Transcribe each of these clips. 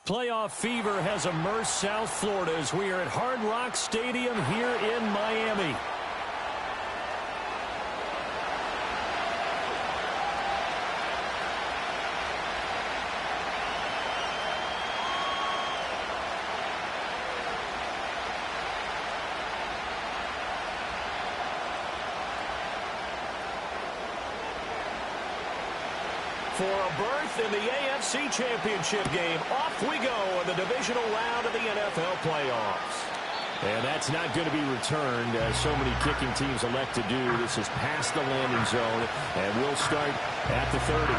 Playoff fever has immersed South Florida as we are at Hard Rock Stadium here in Miami. For a berth in the AFC Championship game, off we go in the divisional round of the NFL playoffs. And that's not going to be returned, as so many kicking teams elect to do. This is past the landing zone, and we'll start at the 30.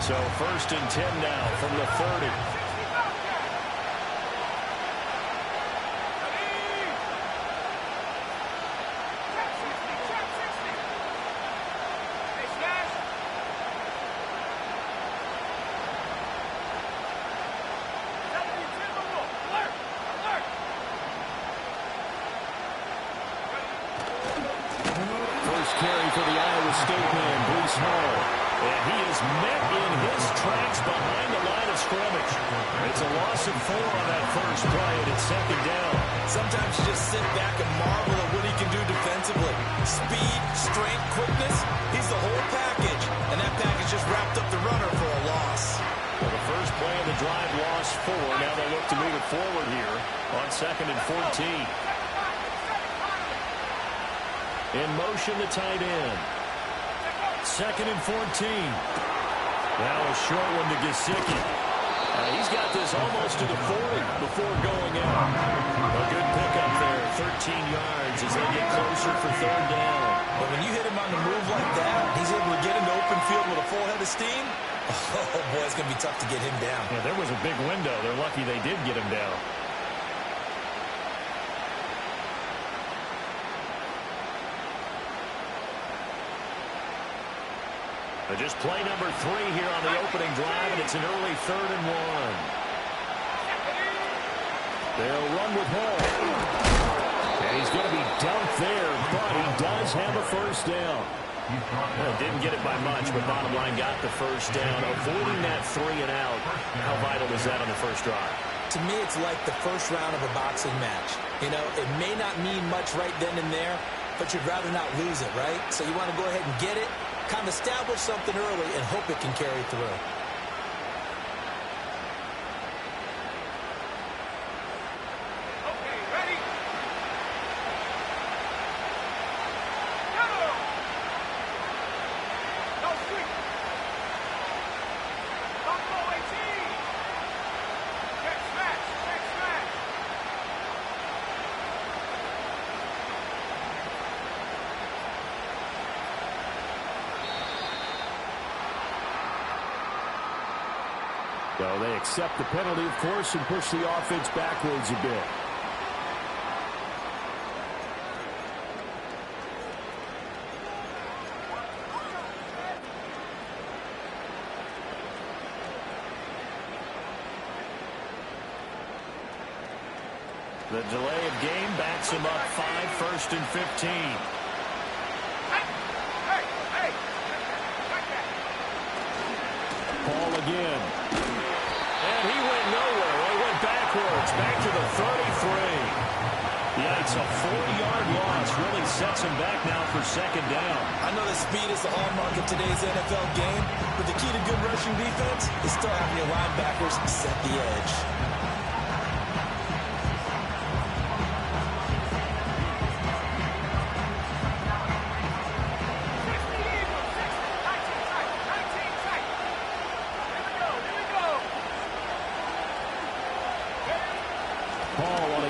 So 1st and 10 now from the 30. First carry for the Iowa State man, Breece Hall. And he is met in his tracks behind the line of scrimmage. It's a loss of 4 on that first play, and it's 2nd down. Sometimes you just sit back and marvel at what he can do defensively. Speed, strength, quickness, he's the whole package. And that package just wrapped up the runner for a loss. Well, the first play of the drive lost 4. Now they look to move it forward here on 2nd and 14. In motion, the tight end. 2nd and 14. Now a short one to Gesicki. He's got this almost to the 40 before going out. A good pickup there, 13 yards as they get closer for 3rd down. But when you hit him on the move like that, he's able to get into open field with a full head of steam. Oh, boy, it's going to be tough to get him down. Yeah, there was a big window. They're lucky they did get him down. Just play number 3 here on the opening drive, and it's an early 3rd and 1. They'll run with Hall. And he's going to be dumped there, but he does have a 1st down. Well, didn't get it by much, but bottom line got the 1st down. Avoiding that 3 and out. How vital is that on the first drive? To me, it's like the first round of a boxing match. You know, it may not mean much right then and there, but you'd rather not lose it, right? So you want to go ahead and get it, kind of establish something early, and hope it can carry through. So they accept the penalty, of course, and push the offense backwards a bit. The delay of game backs him up 1st and 15. Paul again. And he went nowhere. He went backwards, back to the 33. Yeah, it's a 40-yard loss. Really sets him back now for 2nd down. I know that speed is the hallmark of today's NFL game, but the key to good rushing defense is still having your linebackers set the edge.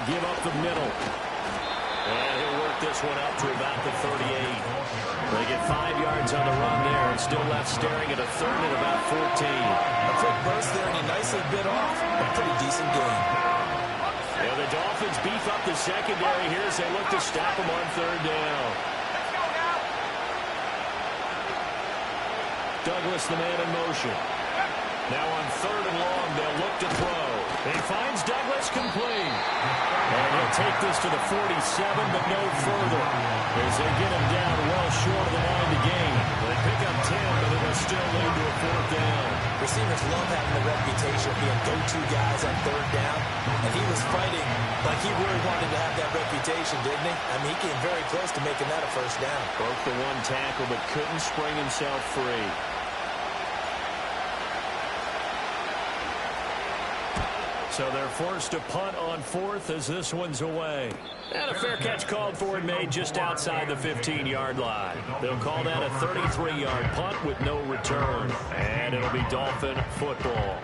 Give up the middle. And he'll work this one out to about the 38. They get 5 yards on the run there and still left staring at a 3rd and about 14. A quick burst there, and he nicely bit off a pretty decent game. Yeah, the Dolphins beef up the secondary here as they look to stop him on 3rd down. Douglas, the man in motion. Now on 3rd and long, they'll look to throw. He finds Douglas complete. And he'll take this to the 47, but no further, as they get him down well short of the line to gain. They pick up 10, but it'll still lead to a 4th down. Receivers love having the reputation of being go-to guys on 3rd down, and he was fighting like he really wanted to have that reputation, didn't he? I mean, he came very close to making that a 1st down. Broke the 1 tackle, but couldn't spring himself free. So they're forced to punt on 4th as this one's away. And a fair catch called for and made just outside the 15-yard line. They'll call that a 33-yard punt with no return. And it'll be Dolphin football.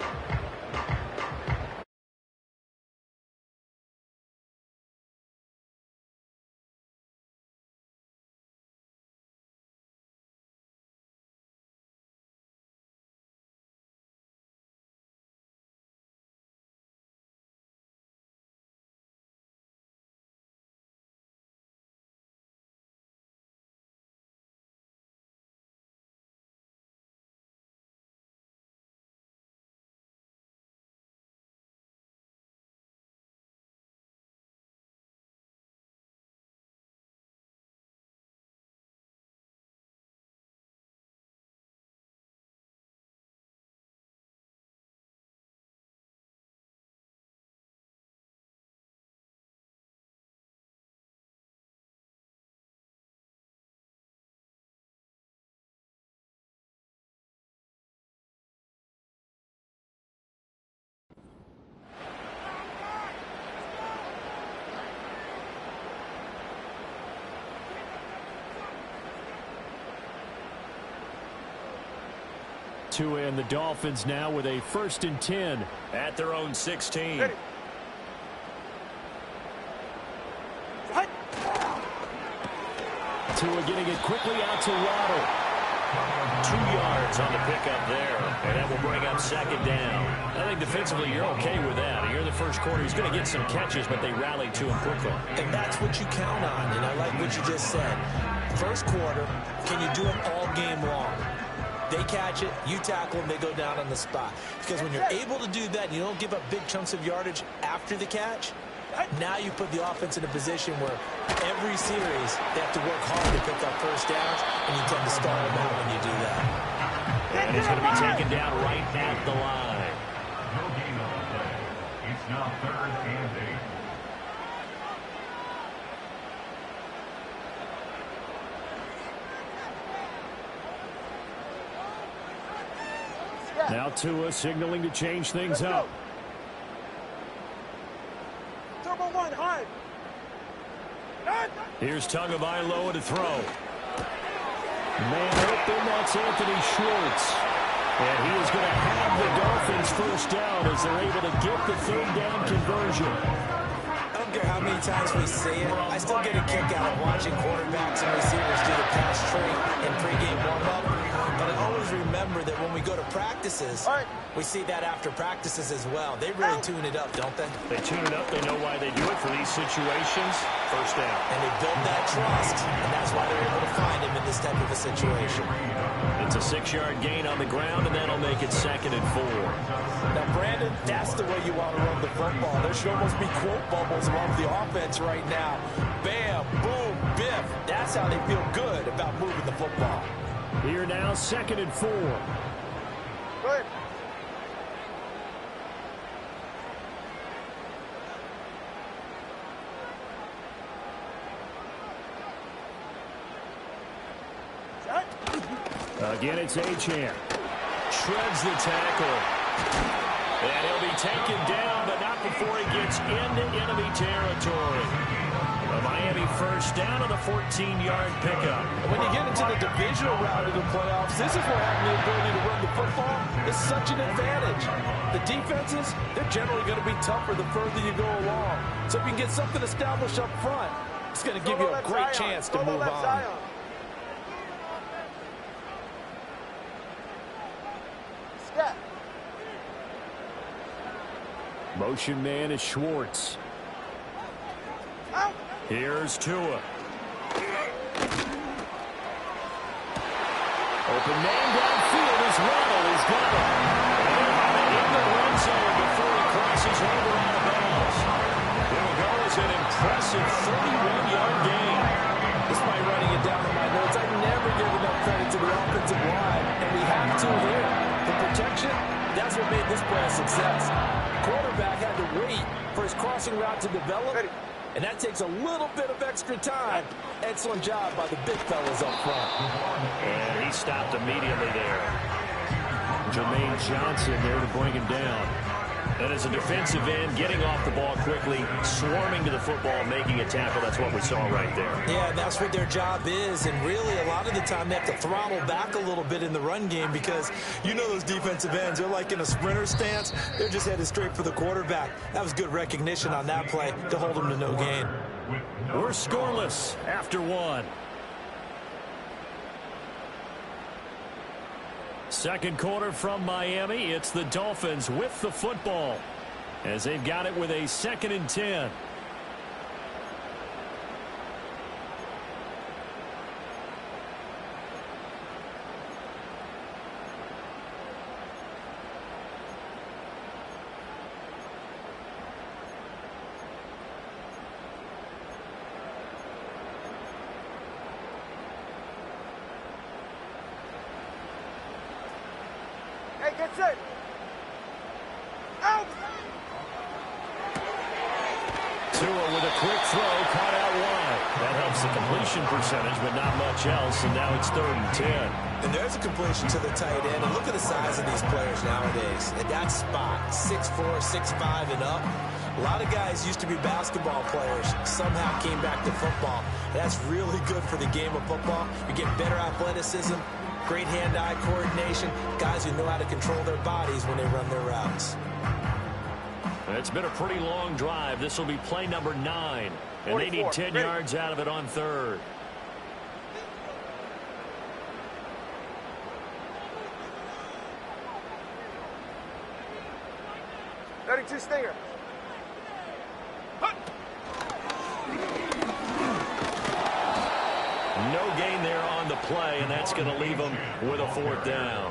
And the Dolphins now with a 1st and 10 at their own 16. Ready. Tua getting it quickly out to Waddle. 2 yards on the pickup there, and that will bring up 2nd down. I think defensively you're okay with that. Here in the 1st quarter, he's going to get some catches, but they rallied to him quickly. And that's what you count on, and I like what you just said. 1st quarter, can you do it all game long? They catch it, you tackle them, they go down on the spot. Because when you're able to do that, and you don't give up big chunks of yardage after the catch, now you put the offense in a position where every series they have to work hard to pick up 1st downs, and you tend to stall them out when you do that. And he's going to be taken down right at the line. No gain on the play. It's now 3rd and 8. Now Tua signaling to change things up. Turbo 1, high. Here's Tagovailoa to throw. Man open, that's Anthony Schwartz. And he is going to have the Dolphins 1st down as they're able to get the 3rd down conversion. I don't care how many times we say it, I still get a kick out of watching quarterbacks and receivers do the pass trade in pregame warm-up. But I always remember that when we go to practices, we see that after practices as well. They really tune it up, don't they? They tune it up. They know why they do it for these situations. 1st down. And they build that trust, and that's why they're able to find him in this type of a situation. It's a 6-yard gain on the ground, and that'll make it 2nd and 4. Now, Brandon, that's the way you want to run the football. There should almost be quote bubbles above the offense right now. Bam, boom, biff. That's how they feel good about moving the football. Here now, 2nd and 4. Go ahead. Again, it's Achane. Shreds the tackle. And he'll be taken down, but not before he gets into enemy territory. A Miami 1st down on the 14-yard pickup. When you get into the divisional round of the playoffs, this is where having the ability to run the football is such an advantage. The defenses, they're generally going to be tougher the further you go along. So if you can get something established up front, it's going to give you a great chance to move on. Motion man is Schwartz. Here's Tua. Open man downfield as Waddle is got it. impressive 31-yard gain. Despite writing it down in my notes, I never give enough credit to the offensive line, and we have to here. The protection, that's what made this play a success. Quarterback had to wait for his crossing route to develop, and that takes a little bit of extra time. Excellent job by the big fellas up front. And he stopped immediately there. Jermaine Johnson there to bring him down. And as a defensive end, getting off the ball quickly, swarming to the football, making a tackle, that's what we saw right there. Yeah, and that's what their job is. And really, a lot of the time, they have to throttle back a little bit in the run game because you know those defensive ends, they're like in a sprinter stance. They're just headed straight for the quarterback. That was good recognition on that play to hold them to no gain. We're scoreless after one. Second quarter from Miami. It's the Dolphins with the football as they've got it with a 2nd and 10. Get set. Out. Tua with a quick throw, caught out wide. That helps the completion percentage, but not much else, and now it's 3rd and 10. And there's a completion to the tight end. And look at the size of these players nowadays. At that spot, 6'4", 6'5", and up. A lot of guys used to be basketball players, somehow came back to football. That's really good for the game of football. You get better athleticism, great hand-eye coordination, guys who know how to control their bodies when they run their routes. It's been a pretty long drive. This will be play number 9, and they need 10 yards out of it on 3rd. Two stinger. No gain there on the play, and that's going to leave them with a 4th down.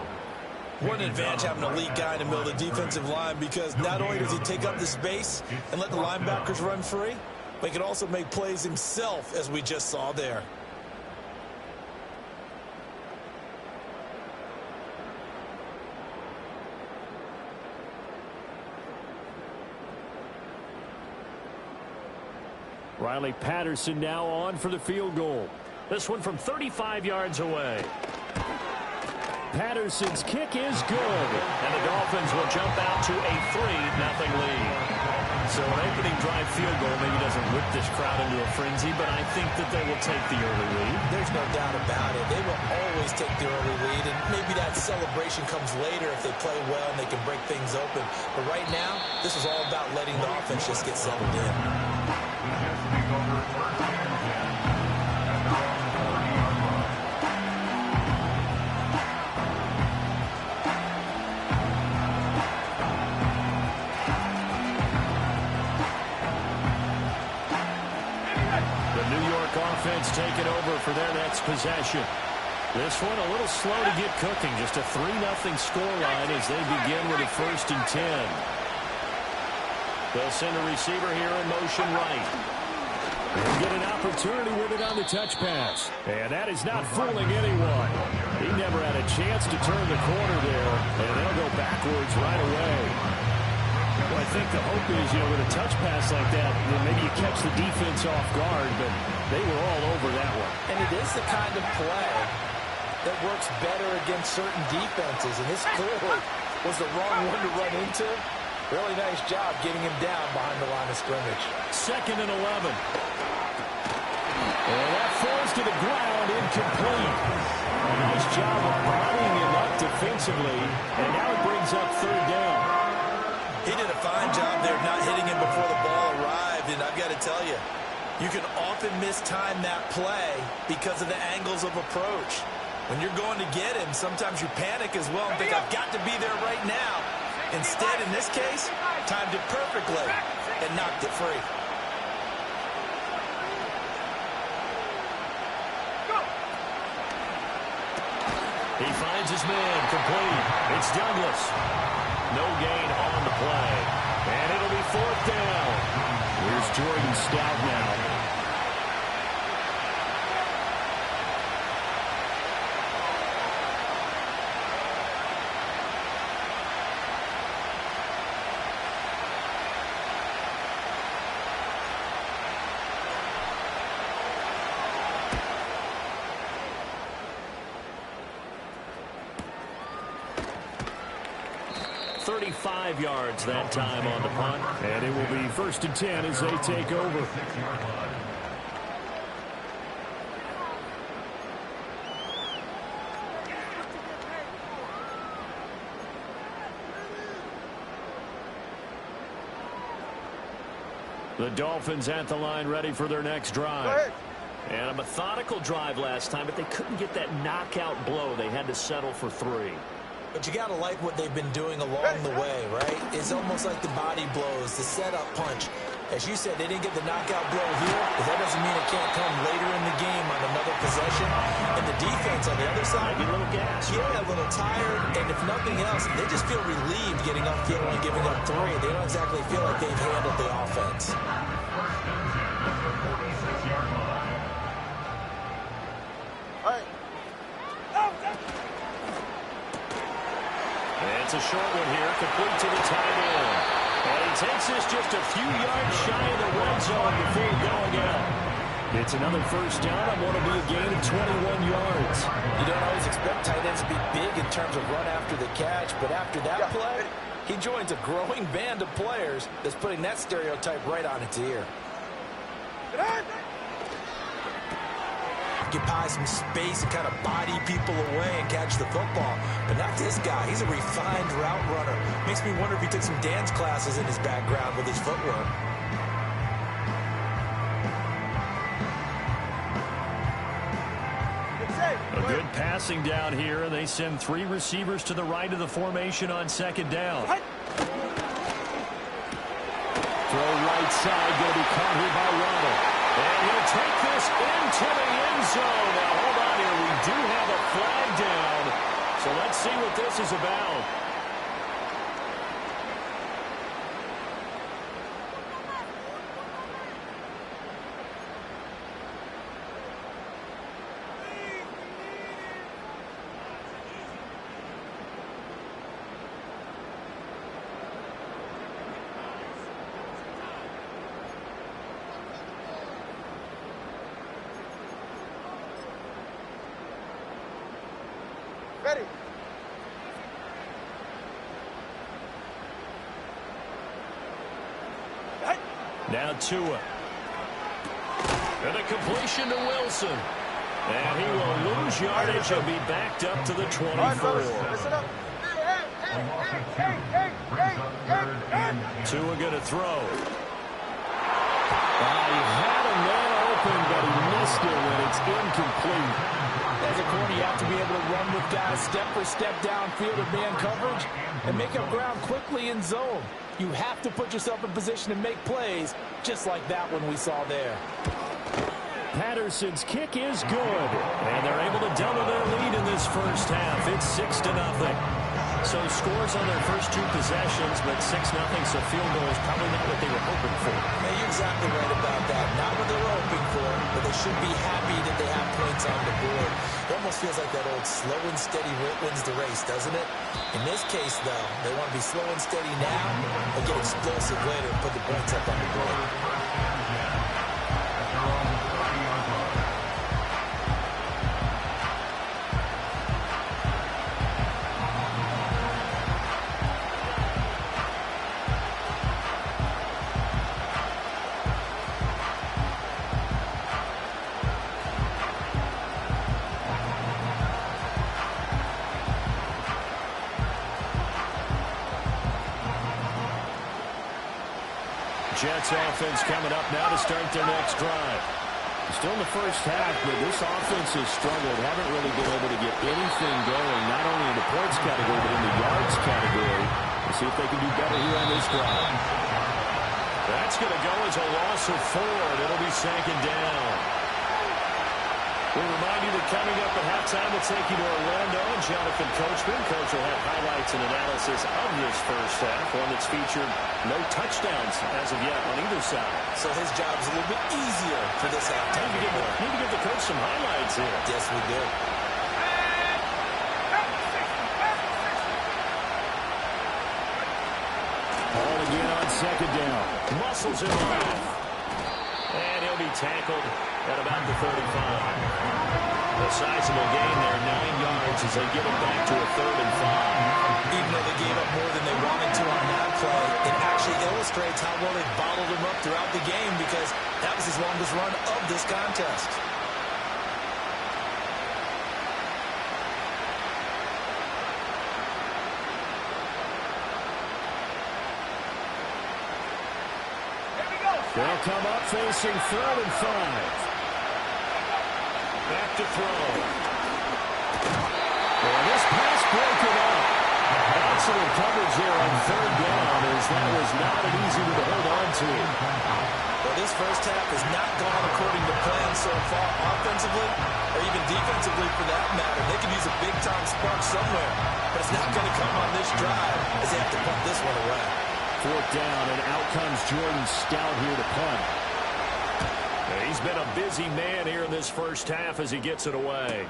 What an advantage having a elite guy in the middle of the defensive line, because not only does he take up the space and let the linebackers run free, but he can also make plays himself, as we just saw there. Riley Patterson now on for the field goal. This one from 35 yards away. Patterson's kick is good. And the Dolphins will jump out to a 3-0 lead. So an opening drive field goal maybe doesn't whip this crowd into a frenzy, but I think that they will take the early lead. There's no doubt about it. They will always take the early lead, and maybe that celebration comes later if they play well and they can break things open. But right now, this is all about letting the offense just get settled in. Offense taking over for their next possession. This one a little slow to get cooking. Just a 3-0 scoreline as they begin with a 1st and 10. They'll send a receiver here in motion right. And get an opportunity with it on the touch pass. And that is not fooling anyone. He never had a chance to turn the corner there. And they'll go backwards right away. Well, I think the hope is, with a touch pass like that, maybe you catch the defense off guard, but they were all over that one. And it is the kind of play that works better against certain defenses, and this clearly was the wrong one to run into. Really nice job getting him down behind the line of scrimmage. 2nd and 11. And that falls to the ground, incomplete. A nice job of bodying him up defensively, and now it brings up 3rd down. He did a fine job there not hitting him before the ball arrived, and I've got to tell you, you can often mistime that play because of the angles of approach. When you're going to get him, sometimes you panic as well and think, I've got to be there right now. Instead, in this case, timed it perfectly and knocked it free. He finds his man, complete. It's Douglas. No gain on the play. And it'll be 4th down. Here's Jordan Stout now. Yards that time on the punt. And it will be 1st and 10 as they take over. The Dolphins at the line ready for their next drive. And a methodical drive last time, but they couldn't get that knockout blow. They had to settle for 3. But you got to like what they've been doing along the way, right? It's almost like the body blows, the setup punch. As you said, they didn't get the knockout blow here, but that doesn't mean it can't come later in the game on another possession. And the defense on the other side, a little gas. Yeah, a little tired. And if nothing else, they just feel relieved getting upfield and giving up 3. They don't exactly feel like they've handled the offense. It's a short one here, complete to the tight end. And he takes this just a few yards shy of the red zone before going out. It's another 1st down on what will be a gain of 21 yards. You don't always expect tight ends to be big in terms of run after the catch, but after that play, he joins a growing band of players that's putting that stereotype right on its ear. Occupy some space and kind of body people away and catch the football. But not this guy. He's a refined route runner. Makes me wonder if he took some dance classes in his background with his footwork. A good passing down here, and they send 3 receivers to the right of the formation on 2nd down. Throw right side, going to be caught here by Waddle. And he'll take this into the end zone. Now, hold on here. We do have a flag down. So let's see what this is about. Ready. Now Tua. And a completion to Wilson. And he will lose yardage and be backed up to the 24. Listen up. Tua going to throw. He had a man open, but he missed it when it's incomplete. As a corner, you have to be able to run with guys step for step downfield in man coverage and make up ground quickly in zone. You have to put yourself in position to make plays, just like that one we saw there. Patterson's kick is good, and they're able to double their lead in this first half. It's 6-0. So scores on their first 2 possessions, but 6-0, so field goal is probably not what they were hoping for. Yeah, you're exactly right about that. Not what they were hoping for, but they should be happy that they have points on the board. It almost feels like that old slow and steady wins the race, doesn't it? In this case, though, they want to be slow and steady now and get explosive later and put the points up on the board. Jets offense coming up now to start their next drive. Still in the first half, but this offense has struggled. Haven't really been able to get anything going, not only in the points category, but in the yards category. We'll see if they can do better here on this drive. That's going to go as a loss of 4, and it'll be 2nd down. We remind you that coming up at halftime, we'll take you to Orlando and Jonathan Coachman. Coach will have highlights and analysis of this first half, one that's featured no touchdowns as of yet on either side. So his job's a little bit easier for this halftime. Need to give the coach some highlights here. Yes, we do. Ball again on second down. Muscles in line. And he'll be tackled at about the 35. A sizable gain there, 9 yards as they get it back to a 3rd and 5. Even though they gave up more than they wanted to on that play, it actually illustrates how well they bottled him up throughout the game because that was his longest run of this contest. They'll come up facing 3rd and 5. Back to throw. And this pass broken up. Excellent coverage there on 3rd down as that was not an easy one to hold on to. Well, this first half has not gone according to plan so far offensively or even defensively for that matter. They could use a big-time spark somewhere, but it's not going to come on this drive as they have to punt this one away. 4th down, and out comes Jordan Stout here to punt. He's been a busy man here in this first half as he gets it away.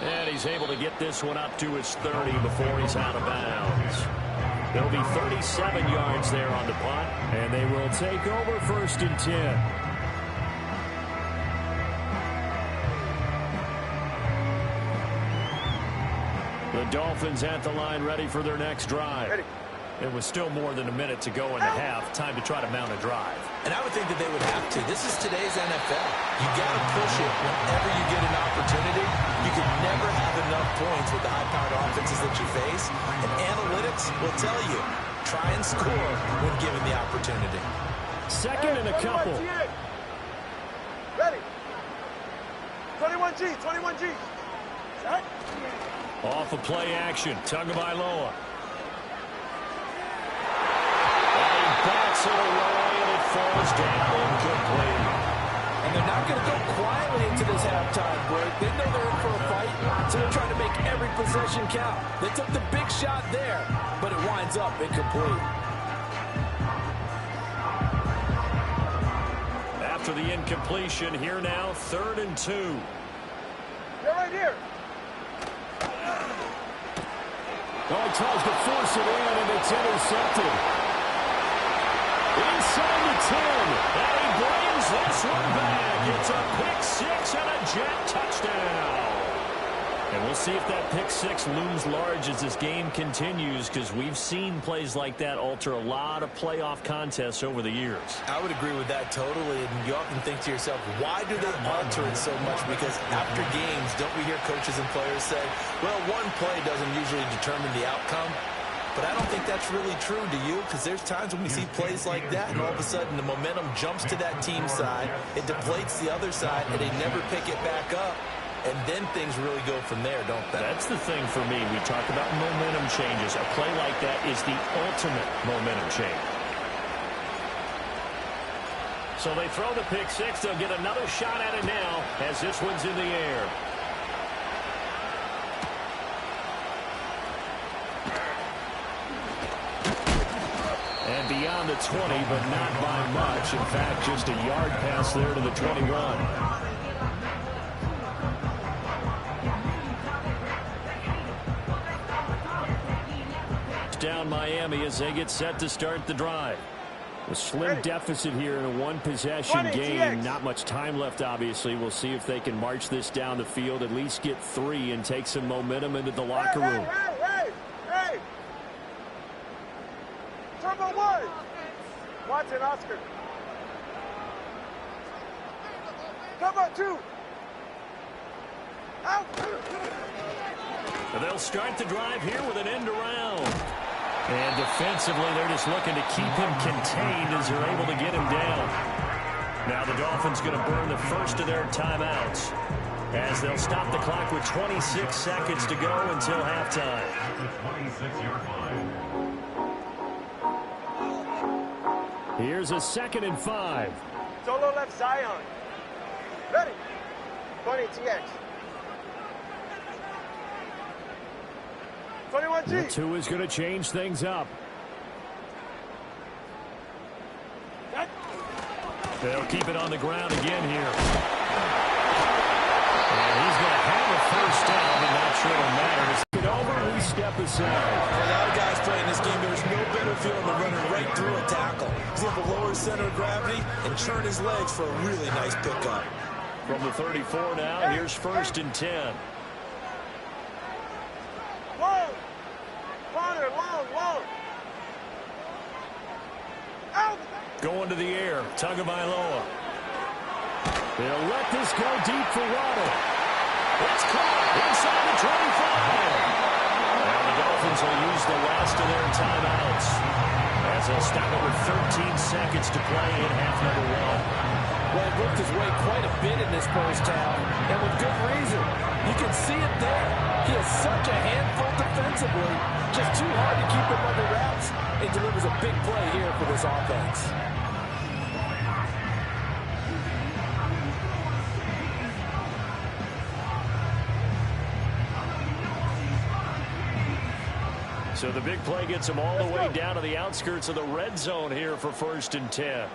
And he's able to get this one up to his 30 before he's out of bounds. There'll be 37 yards there on the punt, and they will take over 1st and 10. The Dolphins at the line ready for their next drive. Ready. It was still more than a minute to go in the half. Time to try to mount a drive. And I would think that they would have to. This is today's NFL. You got to push it whenever you get an opportunity. You can never have enough points with the high-powered offenses that you face. And analytics will tell you, try and score when given the opportunity. 2nd and a couple. Ready. 21G, 21G. Set. Off of play action. Tagovailoa. Bats it away, and it falls down incomplete. And they're not going to go quietly into this halftime break. They know they're in for a fight, so they're trying to make every possession count. They took the big shot there, but it winds up incomplete. After the incompletion, here now, 3rd and 2. You're right here. Oh, he tries to force it in, and it's intercepted. Inside the 10, and he brings this one back. It's a pick-6 and a Jet touchdown. And we'll see if that pick-6 looms large as this game continues, because we've seen plays like that alter a lot of playoff contests over the years. I would agree with that totally, and you often think to yourself, why do they alter it so much? Because after games, don't we hear coaches and players say, well, one play doesn't usually determine the outcome? But I don't think that's really true, do you? Because there's times when we see plays like that, and all of a sudden the momentum jumps to that team side, it deflates the other side, and they never pick it back up. And then things really go from there, don't they? That's the thing for me. We talk about momentum changes. A play like that is the ultimate momentum change. So they throw the pick-6. They'll get another shot at it now as this one's in the air. And beyond the 20, but not by much. In fact, just a yard pass there to the 21. Down Miami as they get set to start the drive. A slim deficit here in a one-possession game. Not much time left, obviously. We'll see if they can march this down the field, at least get 3, and take some momentum into the locker room. Hey! Turbo 1! Watson, Oscar. Turbo 2! Out! They'll start the drive here with an end around. And defensively, they're just looking to keep him contained as they're able to get him down. Now the Dolphins going to burn the first of their timeouts as they'll stop the clock with 26 seconds to go until halftime. Here's a 2nd and 5. Solo left Zion. Ready. 20 TX. 21 G. The 2 is going to change things up. They'll keep it on the ground again here. And he's going to have a first down, but not sure it'll matter. Get over, we step aside. For a lot of guys playing this game, there's no better feeling than running right through a tackle. He's able to lower his center of gravity and churn his legs for a really nice pickup. From the 34 now, here's 1st and 10. Long. Corner, long. Out. Going to the air, Tagovailoa. They'll let this go deep for Waddle. It's caught inside the 25. And the Dolphins will use the last of their timeouts as they'll stop it with 13 seconds to play in half number 1. Well, he worked his way quite a bit in this first half, and with good reason. You can see it there. He is such a handful defensively, just too hard to keep him under wraps. It delivers a big play here for this offense. So the big play gets him all the way down to the outskirts of the red zone here for 1st and 10.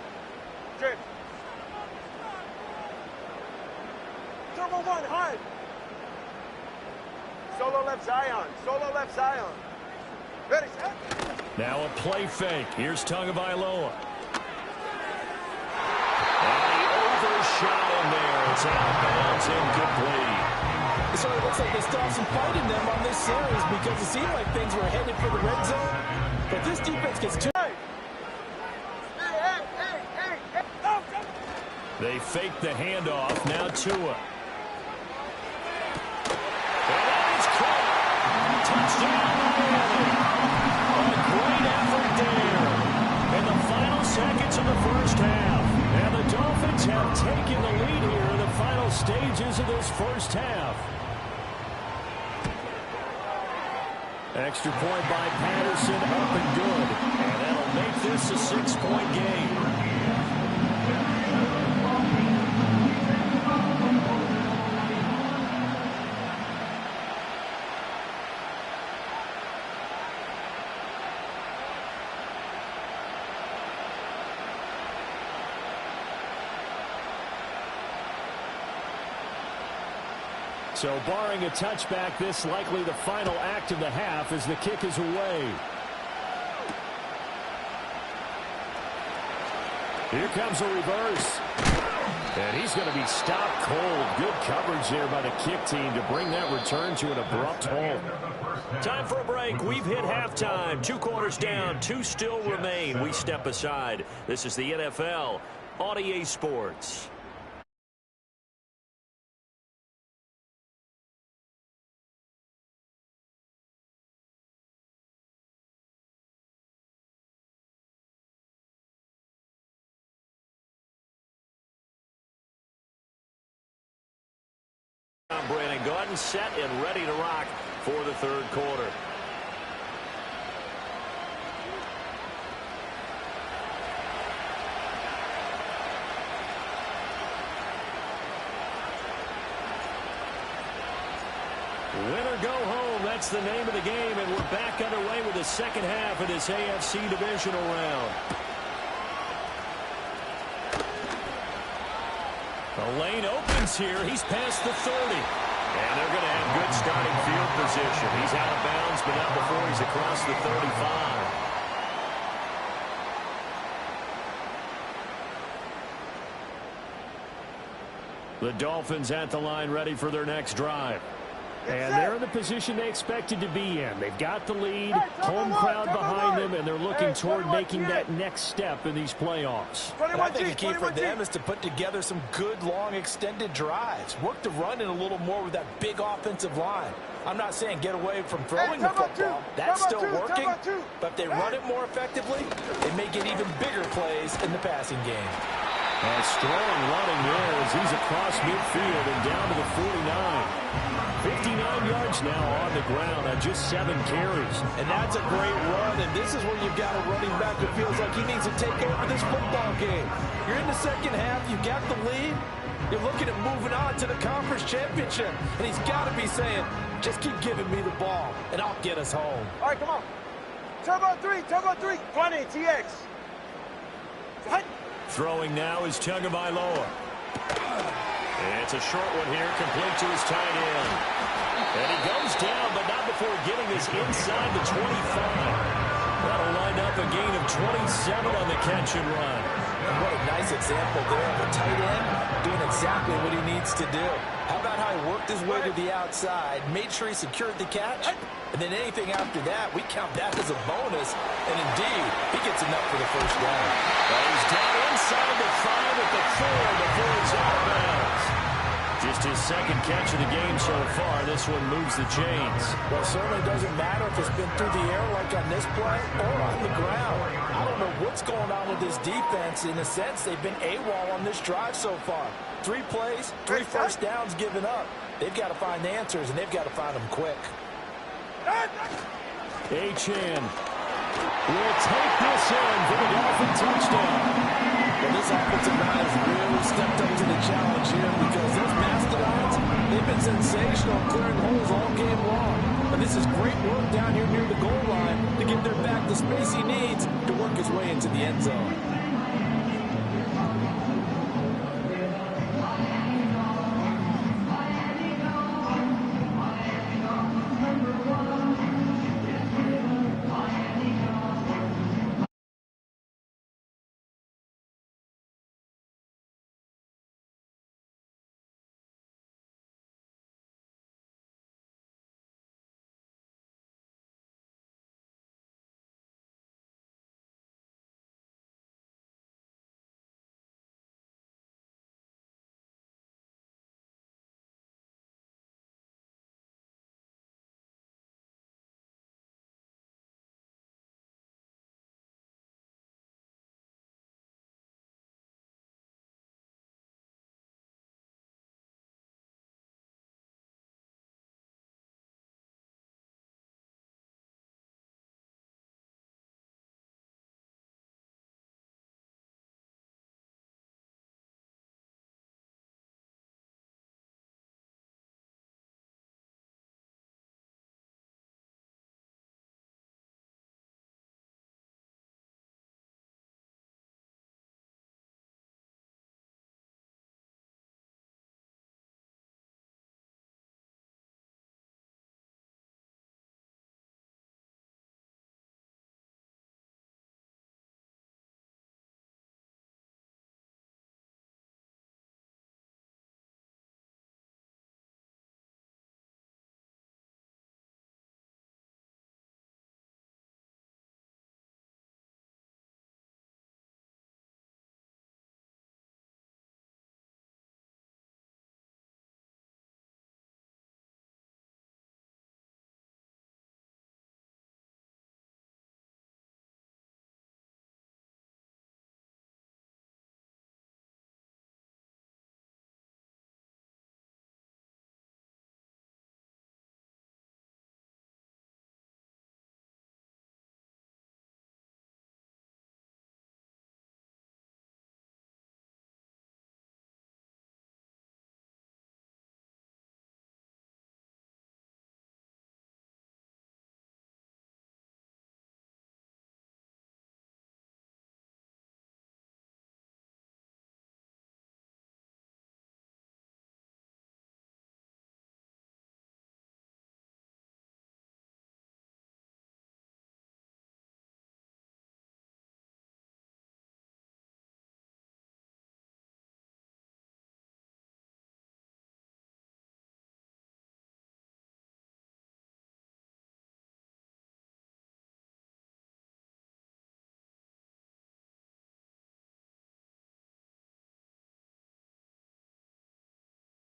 Straight. Turbo 1, hard. Solo left Zion. Ready, set. Now a play fake. Here's Tagovailoa. And he overshot him there. It's out of bounds, incomplete. It sort of looks like they still have some fight in them on this series because it seemed like things were headed for the red zone. But this defense gets too... Hey. Oh, They fake the handoff. Now Tua. Touchdown, Miami. A great effort there. In the final seconds of the first half. And the Dolphins have taken the lead here in the final stages of this first half. Extra point by Patterson, up and good. And that'll make this a 6-point game. So barring a touchback, this likely the final act of the half as the kick is away. Here comes a reverse. And he's going to be stopped cold. Good coverage there by the kick team to bring that return to an abrupt halt. Time for a break. We've hit halftime. 2 quarters down. 2 still remain. We step aside. This is the NFL on EA Sports. Brandon, go ahead and set and ready to rock for the 3rd quarter. Win or go home, that's the name of the game, and we're back underway with the second half of this AFC divisional round. The lane opens here. He's past the 30. And they're going to have good starting field position. He's out of bounds, but not before he's across the 35. The Dolphins at the line ready for their next drive. And they're in the position they expected to be in. They've got the lead, home crowd behind them, and they're looking toward making that next step in these playoffs. And I think the key for them is to put together some good, long, extended drives. Work the run in a little more with that big offensive line. I'm not saying get away from throwing the football. That's still working. But if they run it more effectively, they may get even bigger plays in the passing game. And strong running there as he's across midfield and down to the 49. 59 yards now on the ground on just 7 carries. And that's a great run, and this is where you've got a running back who feels like he needs to take over this football game. You're in the second half, you got the lead, you're looking at moving on to the conference championship, and he's got to be saying, just keep giving me the ball, and I'll get us home. All right, come on. Turbo 3, 20, TX. Throwing now is Tagovailoa. It's a short one here, complete to his tight end. And he goes down, but not before getting this inside the 25. That'll line up a gain of 27 on the catch and run. And what a nice example there of a tight end doing exactly what he needs to do. How about how he worked his way to the outside, made sure he secured the catch, and then anything after that, we count that as a bonus. And indeed, he gets enough for the first down. Well, he's down inside the 5 at the 4 before he's out of bounds. Just his second catch of the game so far. This one moves the chains. Well, it certainly doesn't matter if it's been through the air like on this play or on the ground. I don't know what's going on with this defense. In a sense, they've been AWOL on this drive so far. 3 plays, 3 first downs given up. They've got to find answers, and they've got to find them quick. Achane will take this in for the Dolphin touchdown. Well, this offensive line has really stepped up to the challenge here because those Mastodons, they've been sensational clearing holes all game long. And this is great work down here near the goal line to give their back the space he needs to work his way into the end zone.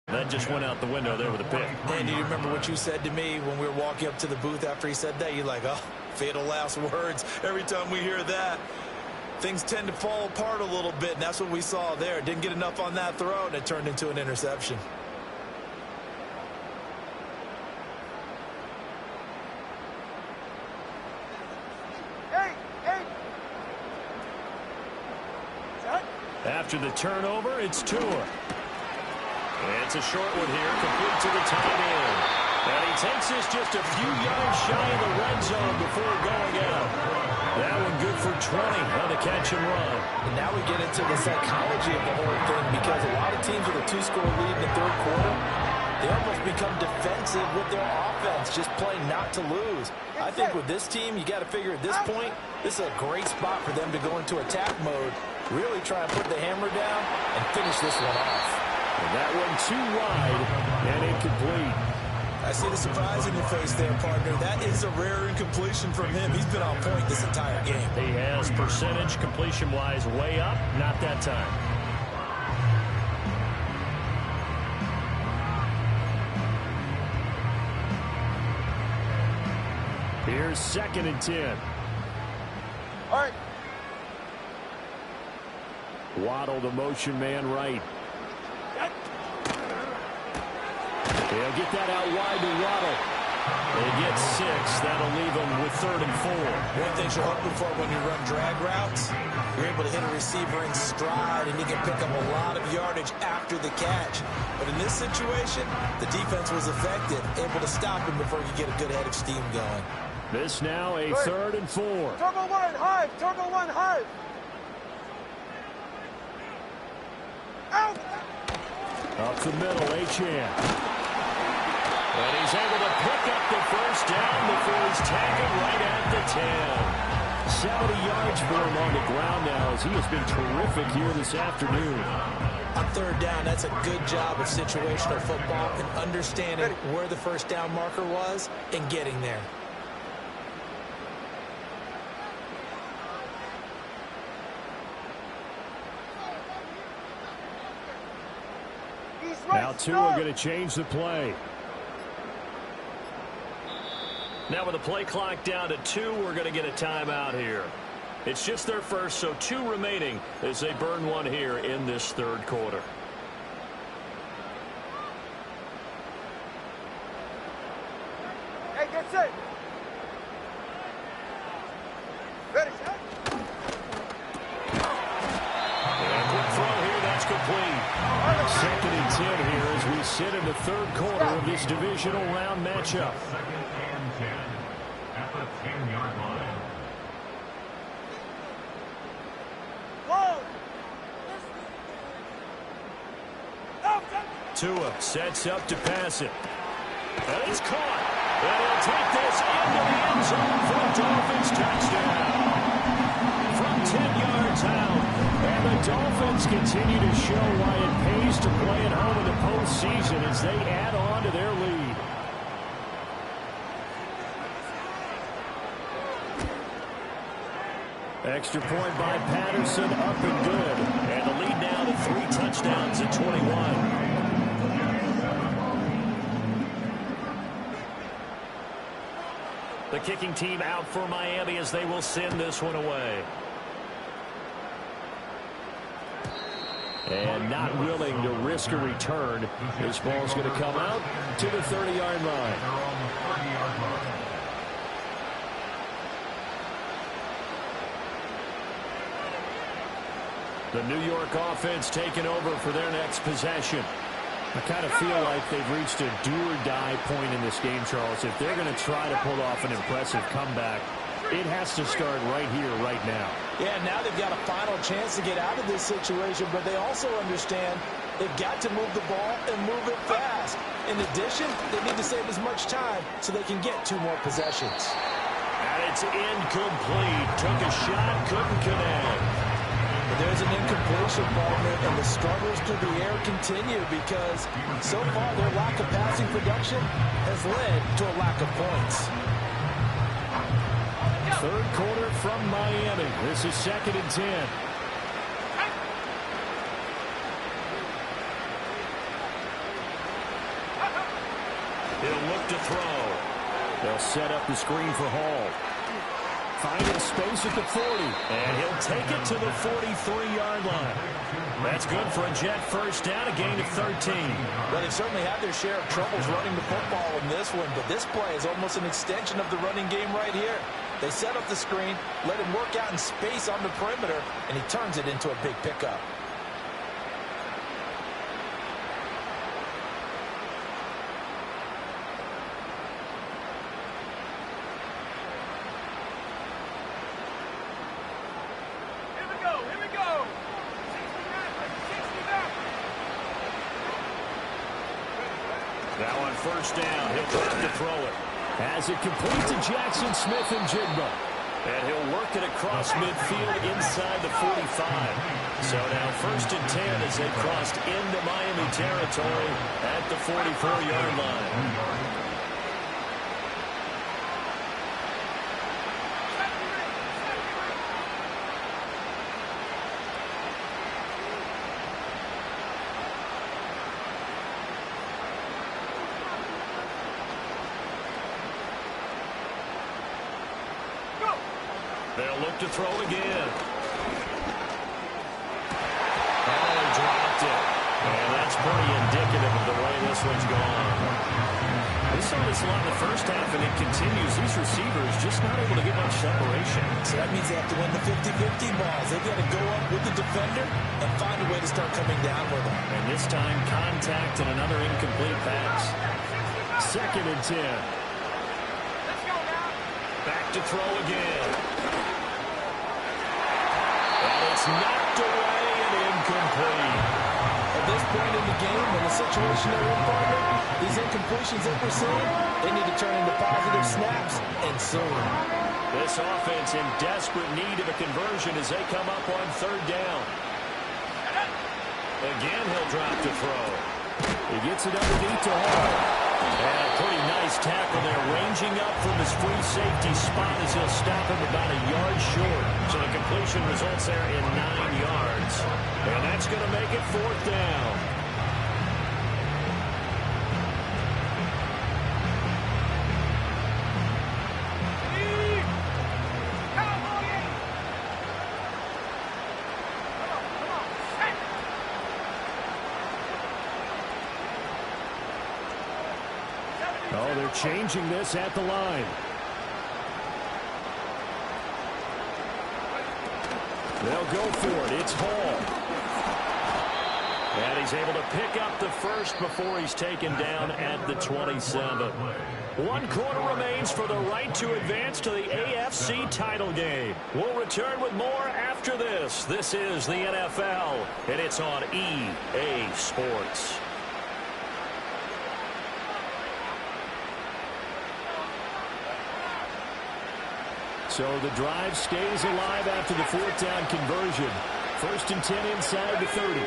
That just went out the window there with a pick. Man, do you remember what you said to me when we were walking up to the booth after he said that? You're like, oh, fatal last words every time we hear that. things tend to fall apart a little bit, and that's what we saw there. Didn't get enough on that throw, and it turned into an interception. After the turnover, it's Tua. It's a short one here, complete to the tight end. And he takes this just a few yards shy of the red zone before going out. That one good for 20 on the catch and run. And now we get into the psychology of the whole thing, because a lot of teams with a 2-score lead in the third quarter, they almost become defensive with their offense, just playing not to lose. I think with this team, you got to figure at this point, this is a great spot for them to go into attack mode, really try and put the hammer down and finish this one off. And that one too wide and incomplete. I see the surprise in your face there, partner. That is a rare incompletion from him. He's been on point this entire game. He has percentage completion-wise way up, not that time. Here's 2nd and 10. All right. Waddle, the motion man right. They'll get that out wide to Waddle. They get 6. That'll leave them with 3rd and 4. One thing you're hoping for when you run drag routes, you're able to hit a receiver in stride, and you can pick up a lot of yardage after the catch. But in this situation, the defense was effective, able to stop him before you get a good head of steam going. This now a 3rd and 4. Turbo 1, hive. Turbo 1, hive. Out. Up the middle, Achane. And he's able to pick up the first down before he's tackled right at the 10. 70 yards for him on the ground now, as he has been terrific here this afternoon. On 3rd down, that's a good job of situational football and understanding where the first down marker was and getting there. Now Tua going to change the play. Now with the play clock down to 2, we're going to get a timeout here. It's just their first, so 2 remaining as they burn one here in this 3rd quarter. Hey, get set. Ready, set. And quick throw here, that's complete. 2nd and 10 here as we sit in the 3rd quarter of this divisional round matchup. 2nd and 10 at the 10-yard line. Tua sets up to pass it. And it's caught. And he'll take this into the end zone for a Dolphins touchdown. From 10 yards out. And the Dolphins continue to show why it pays to play at home in the postseason as they add on to their lead. Extra point by Patterson, up and good. And the lead now to 3 touchdowns at 21. The kicking team out for Miami as they will send this one away. And not willing to risk a return. This ball's going to come out to the 30-yard line. The New York offense taking over for their next possession. I kind of feel like they've reached a do-or-die point in this game, Charles. If they're going to try to pull off an impressive comeback, it has to start right here, right now. Yeah, now they've got a final chance to get out of this situation, but they also understand they've got to move the ball and move it fast. In addition, they need to save as much time so they can get 2 more possessions. And it's incomplete. Took a shot, couldn't connect. But there's an incompletion, partner, and the struggles through the air continue because so far their lack of passing production has led to a lack of points. 3rd quarter from Miami. This is 2nd and 10. He'll look to throw. They'll set up the screen for Hall. Finding space at the 40. And he'll take it to the 43-yard line. That's good for a Jet first down, a gain of 13. Well, they've certainly had their share of troubles running the football in this one, but this play is almost an extension of the running game right here. They set up the screen, let him work out in space on the perimeter, and he turns it into a big pickup. Now on first down, he'll drop to throw it. Has it complete to Jackson Smith and Jigba. And he'll work it across midfield inside the 45. So now first and 10 as they crossed into Miami territory at the 44-yard line. They'll look to throw again. Oh, he dropped it. And that's pretty indicative of the way this one's gone. We saw this a lot in the first half, and it continues. These receivers just not able to get much separation. So that means they have to win the 50-50 balls. They've got to go up with the defender and find a way to start coming down with them. And this time, contact and another incomplete pass. Second and 10. Back to throw again. It's knocked away and incomplete. At this point in the game, in the situation they're in, partner, these incompletions that we're seeing, they need to turn into positive snaps, and soon. This offense in desperate need of a conversion as they come up on third down. Again, he'll drop to throw. He gets it underneath to Hall. And a pretty nice tackle there, ranging up from his free safety spot as he'll stop him about a yard short. So the completion results there in 9 yards. And that's going to make it fourth down. Oh, they're changing this at the line. They'll go for it. It's Hall. And he's able to pick up the first before he's taken down at the 27. 1 quarter remains for the right to advance to the AFC title game. We'll return with more after this. This is the NFL, and it's on EA Sports. So the drive stays alive after the fourth down conversion. First and 10 inside the 30.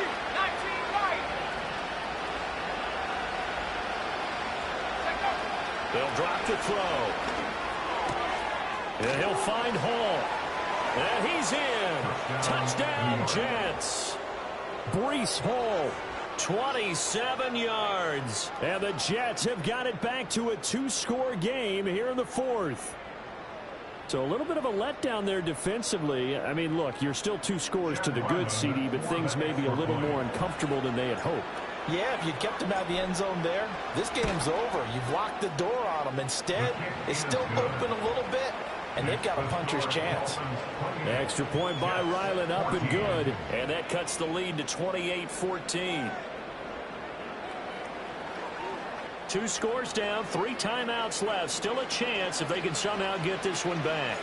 They'll drop the throw. And he'll find Hall. And he's in. Touchdown, Jets. Breece Hall, 27 yards. And the Jets have got it back to a 2-score game here in the fourth. So a little bit of a letdown there defensively. I mean, look, you're still 2 scores to the good, CD, but things may be a little more uncomfortable than they had hoped. Yeah, if you kept him out of the end zone there, this game's over. You've locked the door on him. Instead, it's still open a little bit, and they've got a puncher's chance. Extra point by Ryland, up and good. And that cuts the lead to 28-14. 2 scores down, 3 timeouts left. Still a chance if they can somehow get this one back.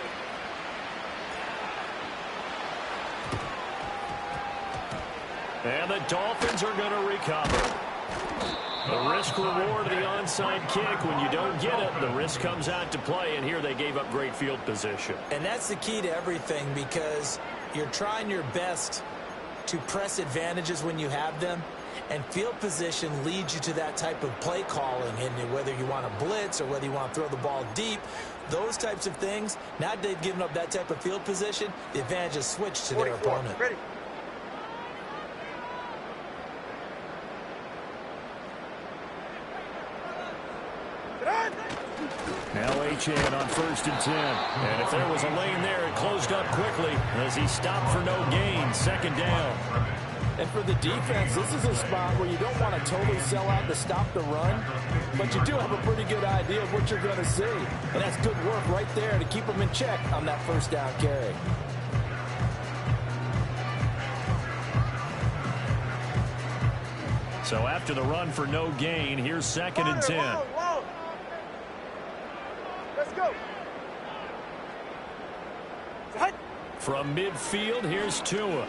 And the Dolphins are going to recover. The risk-reward of the onside kick. When you don't get it, the risk comes out to play, and here they gave up great field position. And that's the key to everything, because you're trying your best to press advantages when you have them. And field position leads you to that type of play calling, and whether you want to blitz or whether you want to throw the ball deep, those types of things. Now that they've given up that type of field position, the advantage is switched to their opponent. Ready. Get on. Now H-An on 1st and 10. And if there was a lane there, it closed up quickly as he stopped for no gain. 2nd down. And for the defense, this is a spot where you don't want to totally sell out to stop the run, but you do have a pretty good idea of what you're going to see. And that's good work right there to keep them in check on that 1st down carry. So after the run for no gain, here's 2nd and 10. Whoa. Let's go. From midfield, here's Tua.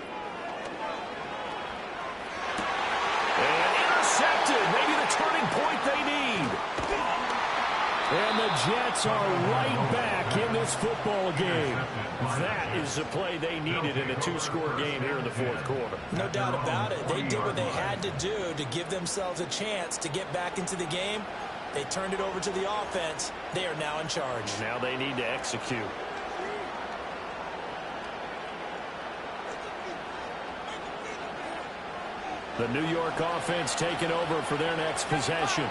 And intercepted. Maybe the turning point they need. And the Jets are right back in this football game. That is the play they needed in a 2-score game here in the 4th quarter. No doubt about it. They did what they had to do to give themselves a chance to get back into the game. They turned it over to the offense. They are now in charge. Now they need to execute. The New York offense taking over for their next possession.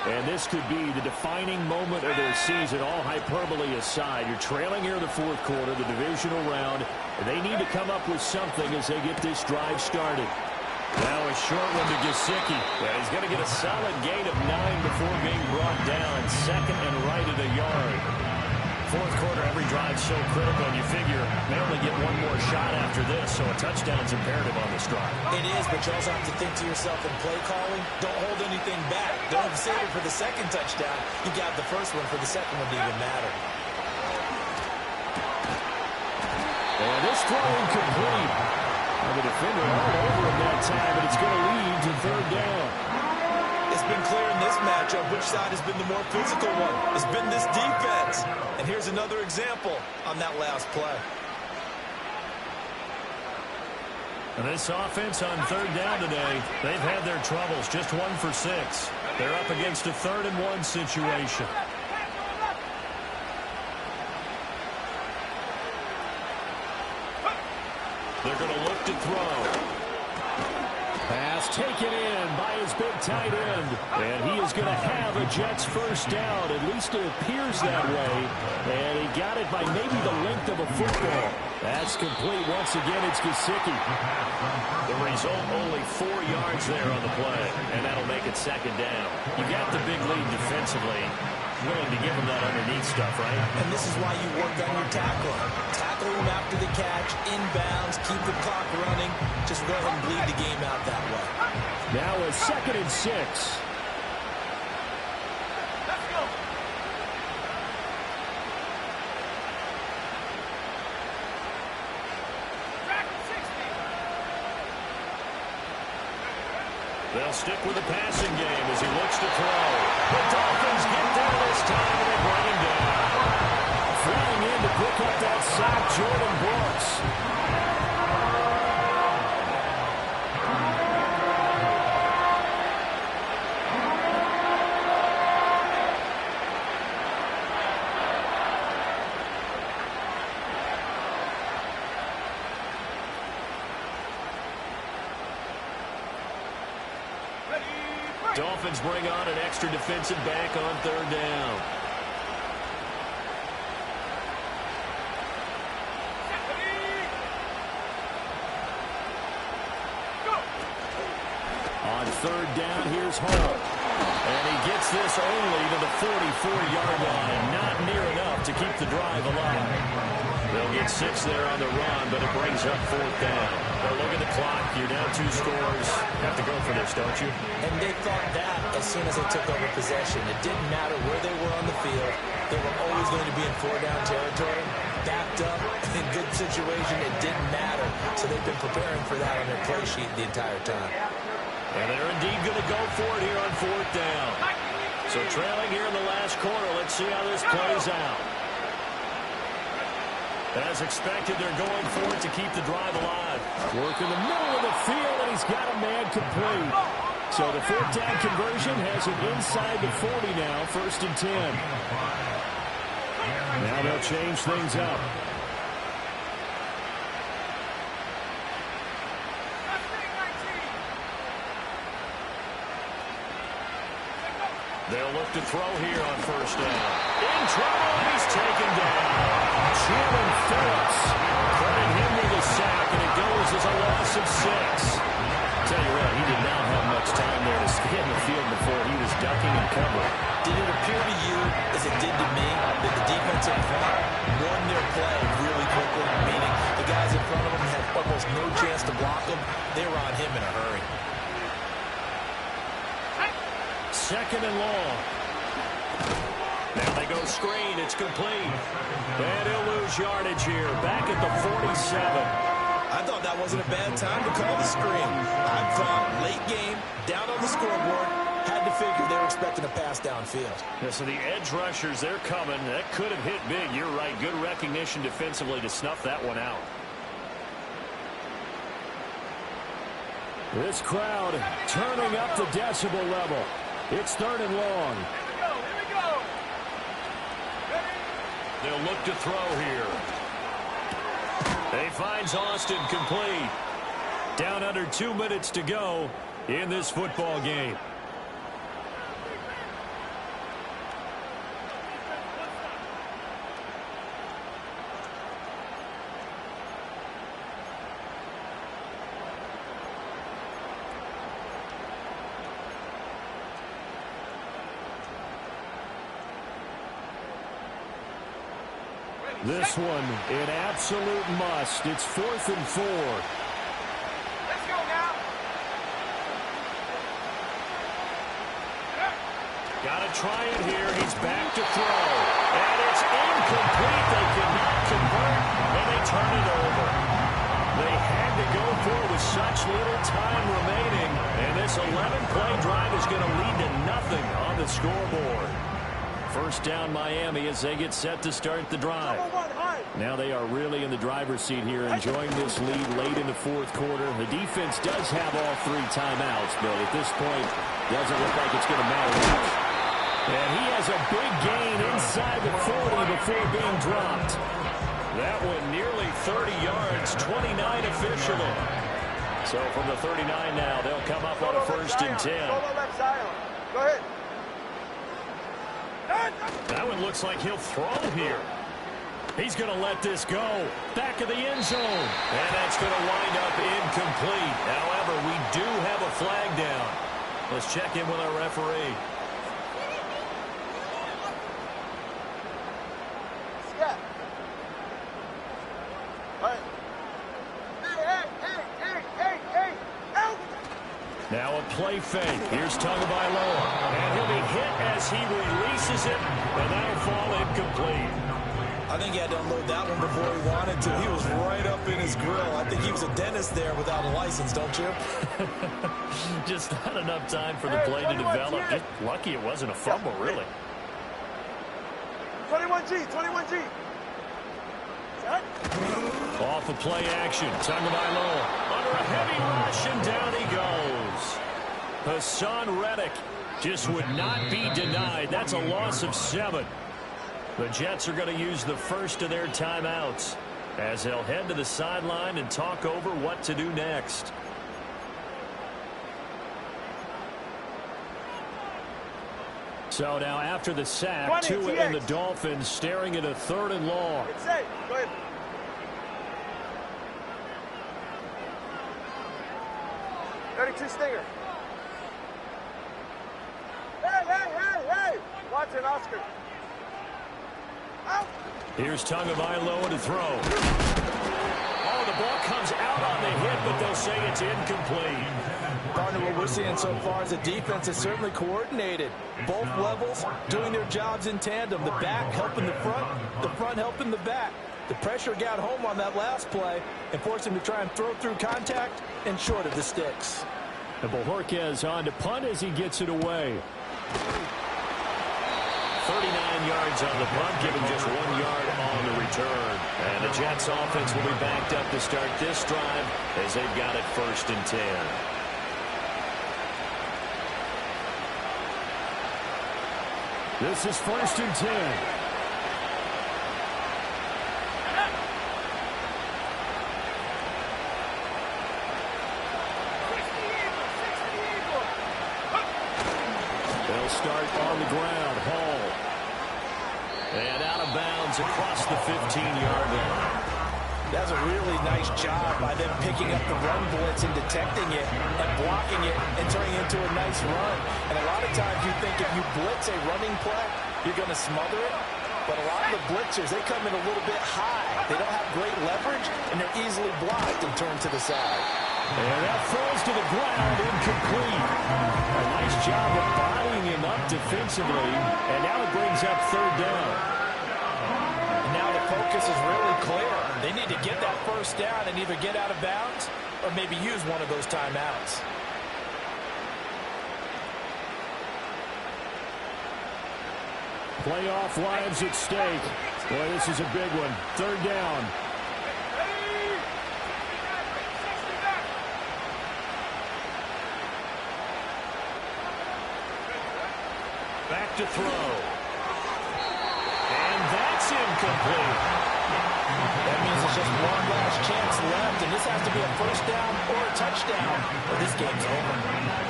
And this could be the defining moment of their season, all hyperbole aside. You're trailing here in the 4th quarter, the divisional round. And they need to come up with something as they get this drive started. Now a short one to Gesicki. Yeah, he's going to get a solid gain of 9 before being brought down. 2nd and right at a yard. 4th quarter, every drive so critical, and you figure they only get one more shot after this, so a touchdown's imperative on this drive. It is, but you also have to think to yourself in play calling, don't hold anything back. Don't save it for the 2nd touchdown. You got the 1st one for the 2nd one to even matter. And this throw incomplete. The defender all over him that time, but it's going to lead to 3rd down. It's been clear in this matchup which side has been the more physical one. It's been this defense. And here's another example on that last play. And this offense on 3rd down today, they've had their troubles, just 1 for 6. They're up against a 3rd and 1 situation. They're going to look to throw. Pass taken in by his big tight end. And he is going to have a Jets 1st down. At least it appears that way. And he got it by maybe the length of a football. That's complete. Once again, it's Gesicki. The result, only 4 yards there on the play. And that'll make it 2nd down. You got the big lead defensively. Willing to give him that underneath stuff, right? And this is why you work on your tackling. Tackle him after the catch, inbounds, keep the clock running. Just go ahead and bleed the game out that way. Now a 2nd and 6. Let's go. Track 60. They'll stick with the passing game as he looks to throw. The Dolphins get there this time and they bring him down. Flying in to pick up that sack, Jordan Brooks. Dolphins bring on an extra defensive back on 3rd down. On 3rd down, here's Hall. And he gets this only to the 44-yard line. Not near enough to keep the drive alive. They'll get 6 there on the run, but it brings up 4th down. Well, look at the clock. You're down 2 scores. Have to go for this, don't you? And they thought that as soon as they took over possession. It didn't matter where they were on the field. They were always going to be in 4-down territory. Backed up, in good situation, it didn't matter. So they've been preparing for that on their play sheet the entire time. And they're indeed going to go for it here on 4th down. So trailing here in the last quarter. Let's see how this plays out. As expected, they're going for it to keep the drive alive. Work in the middle of the field, and he's got a man complete. So the 4th down conversion has him inside the 40 now, 1st and 10. Now they'll change things up. They'll look to throw here on first down. In trouble, and he's taken down. Jalen Phillips. Credit him with a sack, and it goes as a loss of 6. Tell you what, he did not have much time there to stay in the field before he was ducking and covering. Did it appear to you, as it did to me, that the defensive front won their play really quickly? Meaning the guys in front of them had almost no chance to block him. They were on him in a hurry. Second and long. Now they go screen. It's complete. And he'll lose yardage here. Back at the 47. I thought that wasn't a bad time to call the screen. I thought late game, down on the scoreboard, had to figure they were expecting a pass downfield. Yeah, so the edge rushers, they're coming. That could have hit big. You're right. Good recognition defensively to snuff that one out. This crowd turning up the decibel level. It's third and long. Here we go. They'll look to throw here. They finds Austin complete. Down under 2 minutes to go in this football game. This one, an absolute must. It's 4th and 4. Let's go now. Got to try it here. He's back to throw. And it's incomplete. They cannot convert, and they turn it over. They had to go for it with such little time remaining. And this 11-play drive is going to lead to nothing on the scoreboard. First down Miami as they get set to start the drive. Now they are really in the driver's seat here, enjoying this lead late in the fourth quarter. The defense does have all 3 timeouts, but at this point, doesn't look like it's going to matter much. And he has a big gain inside the 40 before being dropped. That one nearly 30 yards, 29 officially. So from the 39 now, they'll come up on a 1st and 10. Go ahead. That one looks like he'll throw here. He's going to let this go. Back of the end zone. And that's going to wind up incomplete. However, we do have a flag down. Let's check in with our referee. Scott. Hey. Out. Now a play fake. Here's Tagovailoa. And he'll be hit as he releases it. And that'll fall incomplete. I think he had to unload that one before he wanted to. He was right up in his grill. I think he was a dentist there without a license, don't you? Just not enough time for the play to develop. Just lucky it wasn't a fumble, really. 21G. Off the play action. Tagovailoa under a heavy rush, and down he goes. Hassan Reddick just would not be denied. That's a loss of 7. The Jets are going to use the first of their timeouts as they'll head to the sideline and talk over what to do next. So now after the sack, Tua and the Dolphins staring at a 3rd and long. It's safe. Go ahead. Stinger. Hey. Watson, Oscar. Out. Here's Tagovailoa to throw. Oh, the ball comes out on the hit, but they'll say it's incomplete. Partner, what we're seeing so far is the defense is certainly coordinated. Both levels doing their jobs in tandem. The back helping the front helping the back. The pressure got home on that last play and forced him to try and throw through contact and short of the sticks. And Bojorquez on to punt as he gets it away. 39 yards on the punt, giving just 1 yard on the return. And the Jets offense will be backed up to start this drive as they've got it 1st and 10. This is 1st and 10. They'll start on the ground. Hall. And out of bounds across the 15-yard line. That's a really nice job by them picking up the run blitz and detecting it and blocking it and turning it into a nice run. And a lot of times you think if you blitz a running play, you're going to smother it. But a lot of the blitzers, they come in a little bit high. They don't have great leverage, and they're easily blocked and turned to the side. And that falls to the ground, incomplete. A nice job of bodying him up defensively, and now it brings up third down. And now the focus is really clear. They need to get that first down and either get out of bounds or maybe use one of those timeouts. Playoff lives at stake. Boy, this is a big one. Third down. Back to throw. And that's incomplete. That means it's just one last chance left, and this has to be a first down or a touchdown, or this game's over.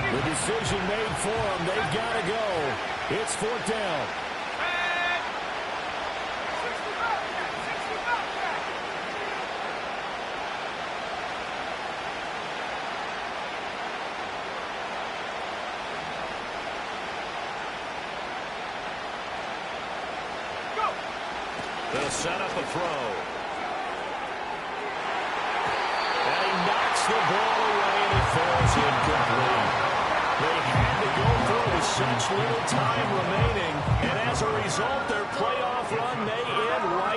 The decision made for them. They've got to go. It's fourth down. They'll set up a throw. And he knocks the ball away, and it falls incomplete. They had to go for it with such little time remaining, and as a result, their playoff run may end right